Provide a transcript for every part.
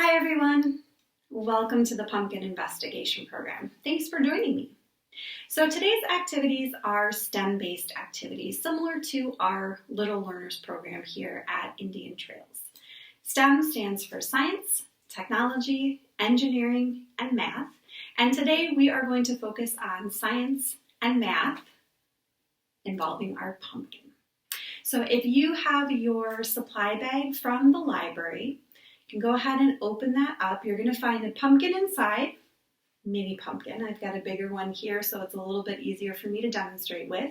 Hi everyone, welcome to the Pumpkin Investigation Program. Thanks for joining me. So today's activities are STEM-based activities similar to our Little Learners program here at Indian Trails. STEM stands for science, technology, engineering, and math. And today we are going to focus on science and math involving our pumpkin. So if you have your supply bag from the library, you can go ahead and open that up. You're going to find a pumpkin inside, mini pumpkin. I've got a bigger one here, so it's a little bit easier for me to demonstrate with.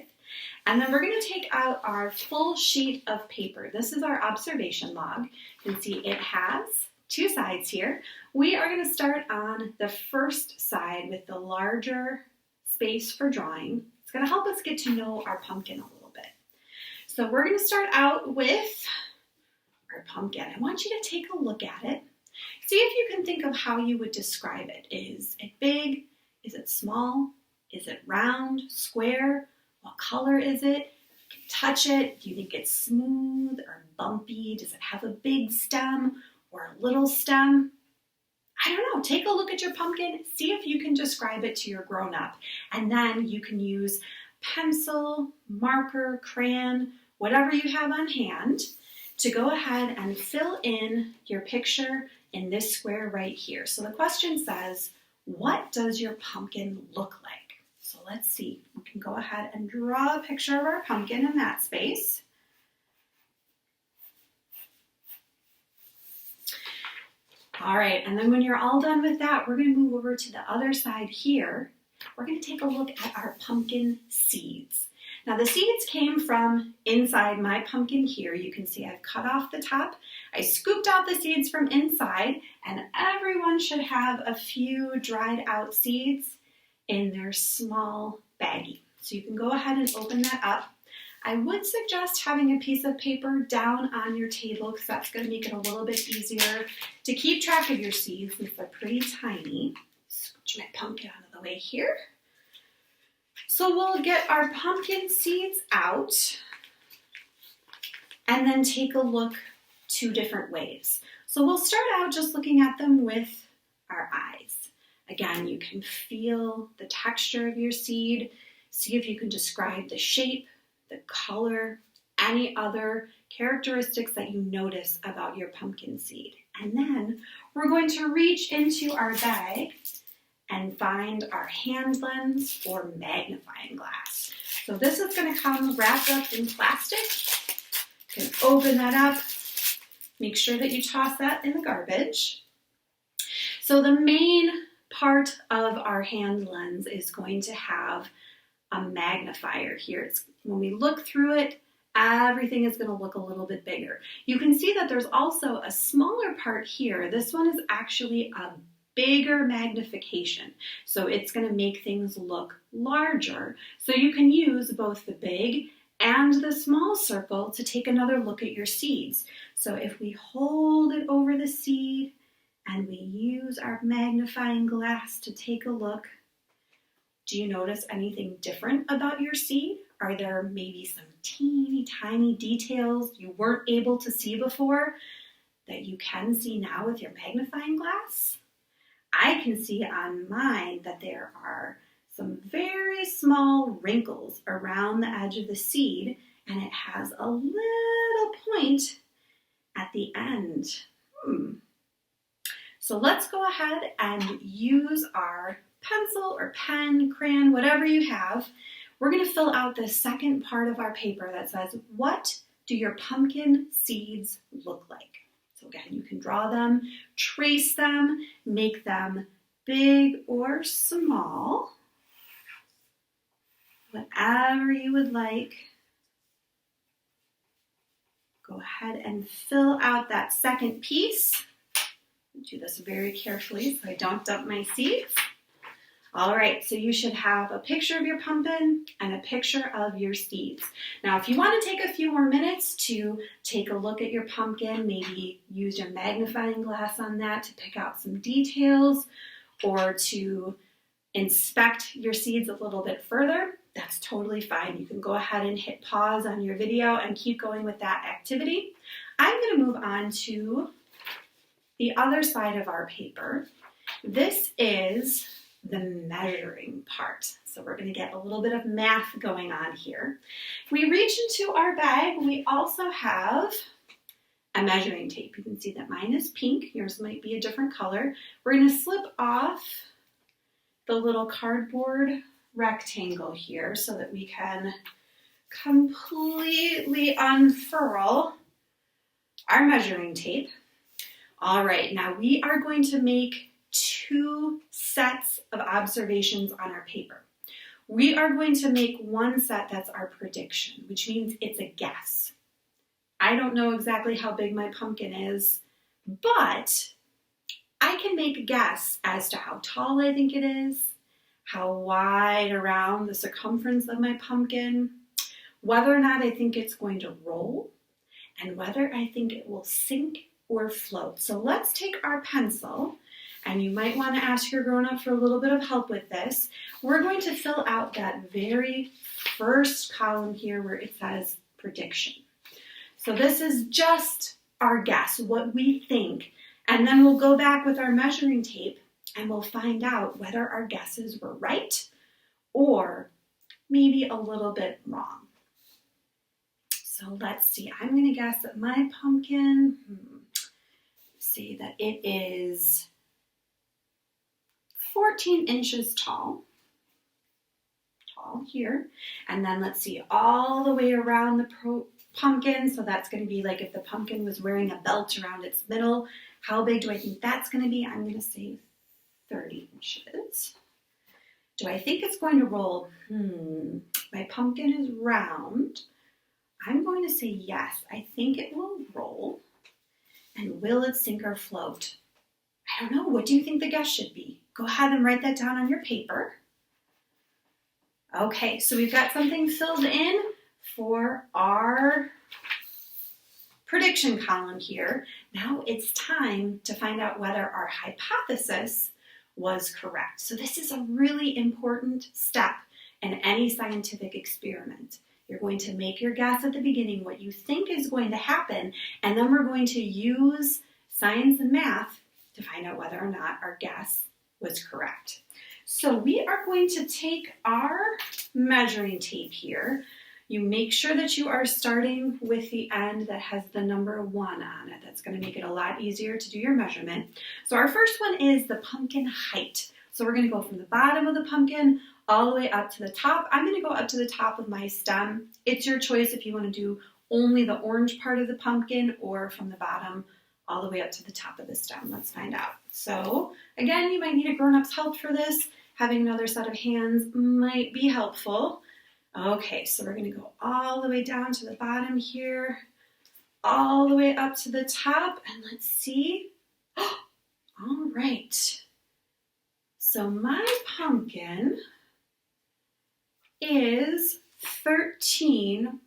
And then we're going to take out our full sheet of paper. This is our observation log. You can see it has two sides here. We are going to start on the first side with the larger space for drawing. It's going to help us get to know our pumpkin a little bit. So we're going to start out with our pumpkin. I want you to take a look at it. See if you can think of how you would describe it. Is it big? Is it small? Is it round, square? What color is it? You can touch it. Do you think it's smooth or bumpy? Does it have a big stem or a little stem? I don't know. Take a look at your pumpkin. See if you can describe it to your grown-up. And then you can use pencil, marker, crayon, whatever you have on hand to go ahead and fill in your picture in this square right here. So the question says, what does your pumpkin look like? So let's see. We can go ahead and draw a picture of our pumpkin in that space. All right, and then when you're all done with that, we're going to move over to the other side here. We're going to take a look at our pumpkin seeds. Now the seeds came from inside my pumpkin here. You can see I've cut off the top. I scooped out the seeds from inside, and everyone should have a few dried out seeds in their small baggie. So you can go ahead and open that up. I would suggest having a piece of paper down on your table because that's going to make it a little bit easier to keep track of your seeds since they're pretty tiny. Scooch my pumpkin out of the way here. So we'll get our pumpkin seeds out and then take a look two different ways. So we'll start out just looking at them with our eyes. Again, you can feel the texture of your seed, see if you can describe the shape, the color, any other characteristics that you notice about your pumpkin seed. And then we're going to reach into our bag and find our hand lens or magnifying glass. So this is going to come wrapped up in plastic. You can open that up. Make sure that you toss that in the garbage. So the main part of our hand lens is going to have a magnifier here. When we look through it, everything is going to look a little bit bigger. You can see that there's also a smaller part here. This one is actually a bigger magnification. So it's going to make things look larger. So you can use both the big and the small circle to take another look at your seeds. So if we hold it over the seed and we use our magnifying glass to take a look, do you notice anything different about your seed? Are there maybe some teeny tiny details you weren't able to see before that you can see now with your magnifying glass? I can see on mine that there are some very small wrinkles around the edge of the seed, and it has a little point at the end. So let's go ahead and use our pencil or pen, crayon, whatever you have. We're going to fill out the second part of our paper that says, what do your pumpkin seeds look like? So again, you can draw them, trace them, make them big or small, whatever you would like. Go ahead and fill out that second piece. Do this very carefully so I don't dump my seeds. All right, so you should have a picture of your pumpkin and a picture of your seeds. Now, if you want to take a few more minutes to take a look at your pumpkin, maybe use your magnifying glass on that to pick out some details or to inspect your seeds a little bit further, that's totally fine. You can go ahead and hit pause on your video and keep going with that activity. I'm going to move on to the other side of our paper, this is the measuring part. So we're going to get a little bit of math going on here. If we reach into our bag, we also have a measuring tape. You can see that mine is pink. Yours might be a different color. We're going to slip off the little cardboard rectangle here so that we can completely unfurl our measuring tape. All right, now we are going to make 2 sets of observations on our paper. We are going to make one set that's our prediction, which means it's a guess. I don't know exactly how big my pumpkin is, but I can make a guess as to how tall I think it is, how wide around the circumference of my pumpkin, whether or not I think it's going to roll, and whether I think it will sink or float. So let's take our pencil, and you might want to ask your grown-up for a little bit of help with this. We're going to fill out that very first column here where it says prediction. So this is just our guess, what we think, and then we'll go back with our measuring tape and we'll find out whether our guesses were right or maybe a little bit wrong. So let's see, I'm going to guess that my pumpkin, say that it is 14 inches tall here. And then let's see, all the way around the pumpkin. So that's going to be like if the pumpkin was wearing a belt around its middle, how big do I think that's going to be? I'm going to say 30 inches. Do I think it's going to roll? My pumpkin is round. I'm going to say yes. I think it will roll. And will it sink or float? I don't know. What do you think the guess should be? Go ahead and write that down on your paper. Okay, so we've got something filled in for our prediction column here. Now it's time to find out whether our hypothesis was correct. So this is a really important step in any scientific experiment. You're going to make your guess at the beginning, what you think is going to happen, and then we're going to use science and math to find out whether or not our guess was correct. So we are going to take our measuring tape here. You make sure that you are starting with the end that has the number 1 on it. That's going to make it a lot easier to do your measurement. So our first one is the pumpkin height. So we're going to go from the bottom of the pumpkin all the way up to the top. I'm going to go up to the top of my stem. It's your choice if you want to do only the orange part of the pumpkin or from the bottom all the way up to the top of the stem. Let's find out. So again, you might need a grown-up's help for this. Having another set of hands might be helpful. Okay, so we're going to go all the way down to the bottom here, all the way up to the top, and let's see. All right. So my pumpkin is 13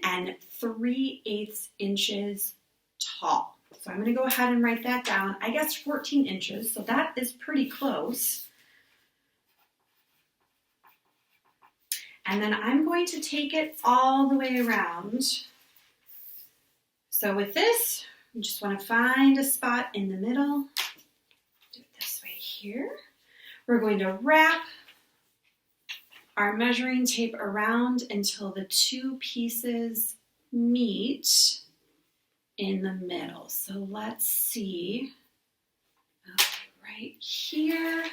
and 3/8 inches tall. So I'm going to go ahead and write that down. I guess 14 inches, so that is pretty close. And then I'm going to take it all the way around. So with this, you just want to find a spot in the middle. Do it this way here. We're going to wrap our measuring tape around until the 2 pieces meet in the middle. So let's see, right here.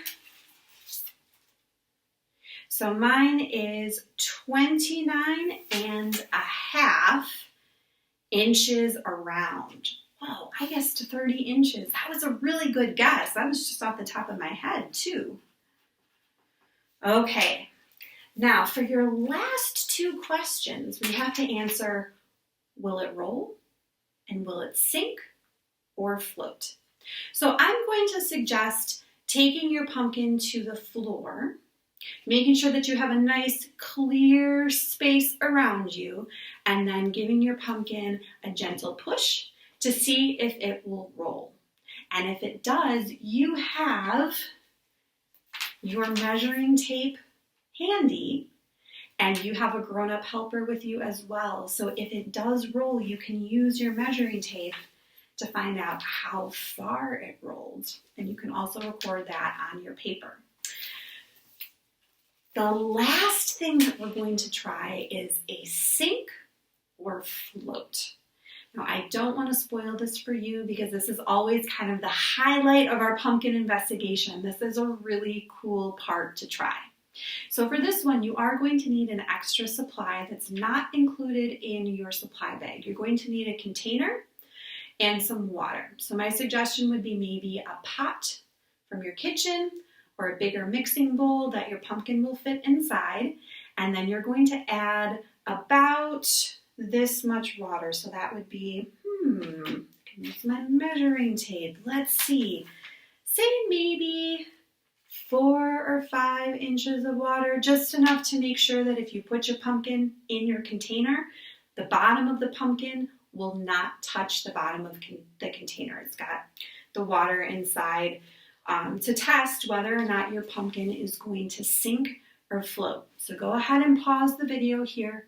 So mine is 29.5 inches around. Whoa, I guessed 30 inches. That was a really good guess. That was just off the top of my head too. Okay, now for your last 2 questions, we have to answer, will it roll? And will it sink or float? So I'm going to suggest taking your pumpkin to the floor, making sure that you have a nice clear space around you, and then giving your pumpkin a gentle push to see if it will roll. And if it does, you have your measuring tape handy, And you have a grown-up helper with you as well. So if it does roll, you can use your measuring tape to find out how far it rolled. And you can also record that on your paper. The last thing that we're going to try is a sink or float. Now, I don't want to spoil this for you because this is always kind of the highlight of our pumpkin investigation. This is a really cool part to try. So for this one, you are going to need an extra supply that's not included in your supply bag. You're going to need a container and some water. So my suggestion would be maybe a pot from your kitchen or a bigger mixing bowl that your pumpkin will fit inside. And then you're going to add about this much water. So that would be, I can use my measuring tape. Let's see, say maybe 4 or 5 inches of water, just enough to make sure that if you put your pumpkin in your container, the bottom of the pumpkin will not touch the bottom of the container. It's got the water inside to test whether or not your pumpkin is going to sink or float. So go ahead and pause the video here.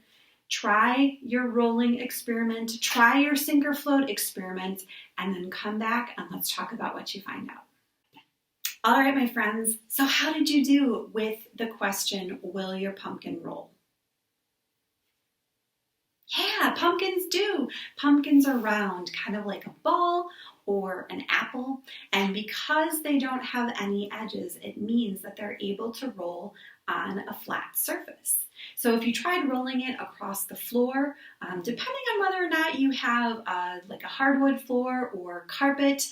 Try your rolling experiment, try your sink or float experiment, and then come back and let's talk about what you find out. All right, my friends, so how did you do with the question, will your pumpkin roll? Yeah, pumpkins do. Pumpkins are round, kind of like a ball or an apple, and because they don't have any edges, it means that they're able to roll on a flat surface. So if you tried rolling it across the floor, depending on whether or not you have like a hardwood floor or carpet,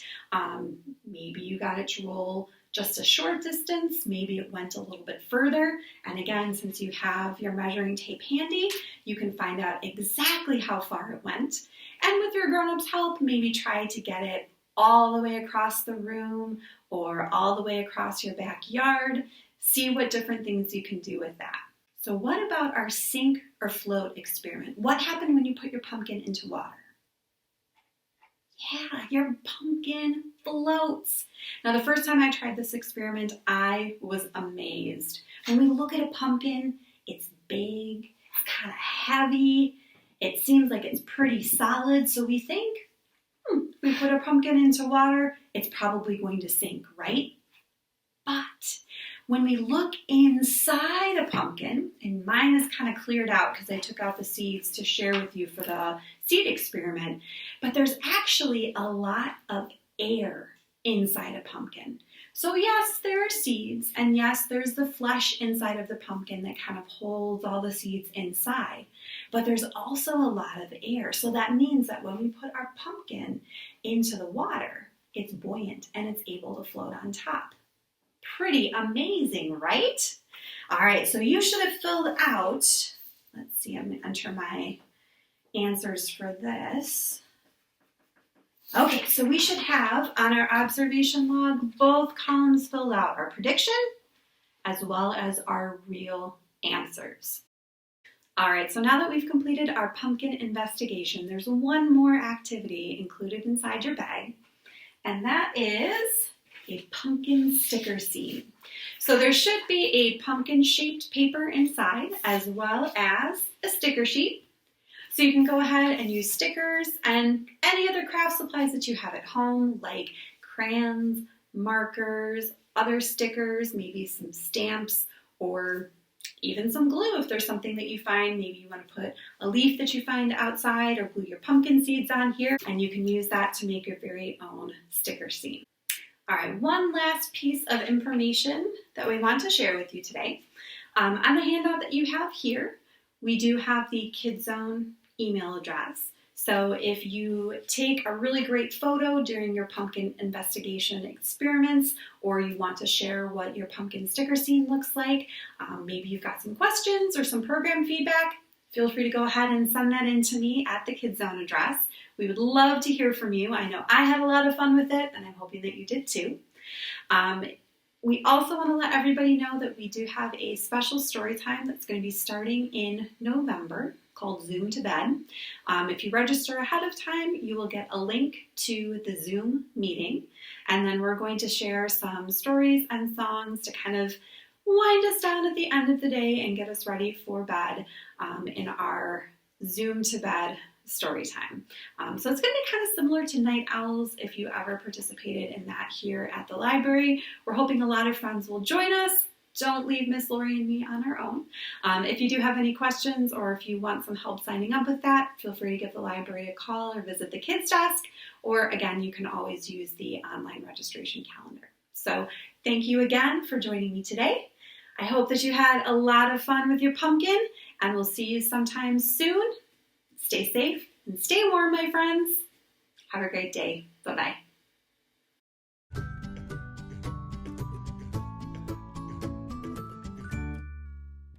maybe you got it to roll just a short distance, maybe it went a little bit further. And again, since you have your measuring tape handy, you can find out exactly how far it went. And with your grown-up's help, maybe try to get it all the way across the room or all the way across your backyard. See what different things you can do with that. So what about our sink or float experiment? What happened when you put your pumpkin into water? Yeah, your pumpkin floats. Now, the first time I tried this experiment, I was amazed. When we look at a pumpkin, it's big, it's kind of heavy, it seems like it's pretty solid, so we think, if we put a pumpkin into water, it's probably going to sink, right? But when we look inside a pumpkin, and mine is kind of cleared out because I took out the seeds to share with you for the seed experiment, but there's actually a lot of air inside a pumpkin. So yes, there are seeds, and yes, there's the flesh inside of the pumpkin that kind of holds all the seeds inside, but there's also a lot of air. So that means that when we put our pumpkin into the water, it's buoyant and it's able to float on top. Pretty amazing, right? All right, so you should have filled out, let's see, I'm going to enter my answers for this. Okay, so we should have on our observation log both columns filled out, our prediction as well as our real answers. All right, so now that we've completed our pumpkin investigation, there's one more activity included inside your bag, and that is a pumpkin sticker seed. So there should be a pumpkin-shaped paper inside as well as a sticker sheet. So you can go ahead and use stickers and any other craft supplies that you have at home, like crayons, markers, other stickers, maybe some stamps, or even some glue if there's something that you find. Maybe you want to put a leaf that you find outside or glue your pumpkin seeds on here, and you can use that to make your very own sticker seed. All right, one last piece of information that we want to share with you today. On the handout that you have here, we do have the KidZone email address. So if you take a really great photo during your pumpkin investigation experiments, or you want to share what your pumpkin sticker scene looks like, maybe you've got some questions or some program feedback, feel free to go ahead and send that in to me at the KidZone address. We would love to hear from you. I know I had a lot of fun with it, and I'm hoping that you did too. We also want to let everybody know that we do have a special story time that's going to be starting in November called Zoom to Bed. If you register ahead of time, you will get a link to the Zoom meeting, and then we're going to share some stories and songs to kind of wind us down at the end of the day and get us ready for bed in our Zoom to bed story time. So it's going to be kind of similar to night owls if you ever participated in that here at the library. We're hoping a lot of friends will join us. Don't leave Miss Lori and me on our own. If you do have any questions or if you want some help signing up with that, feel free to give the library a call or visit the kids desk. Or again, you can always use the online registration calendar. So thank you again for joining me today. I hope that you had a lot of fun with your pumpkin, and we'll see you sometime soon. Stay safe and stay warm, my friends. Have a great day. Bye-bye.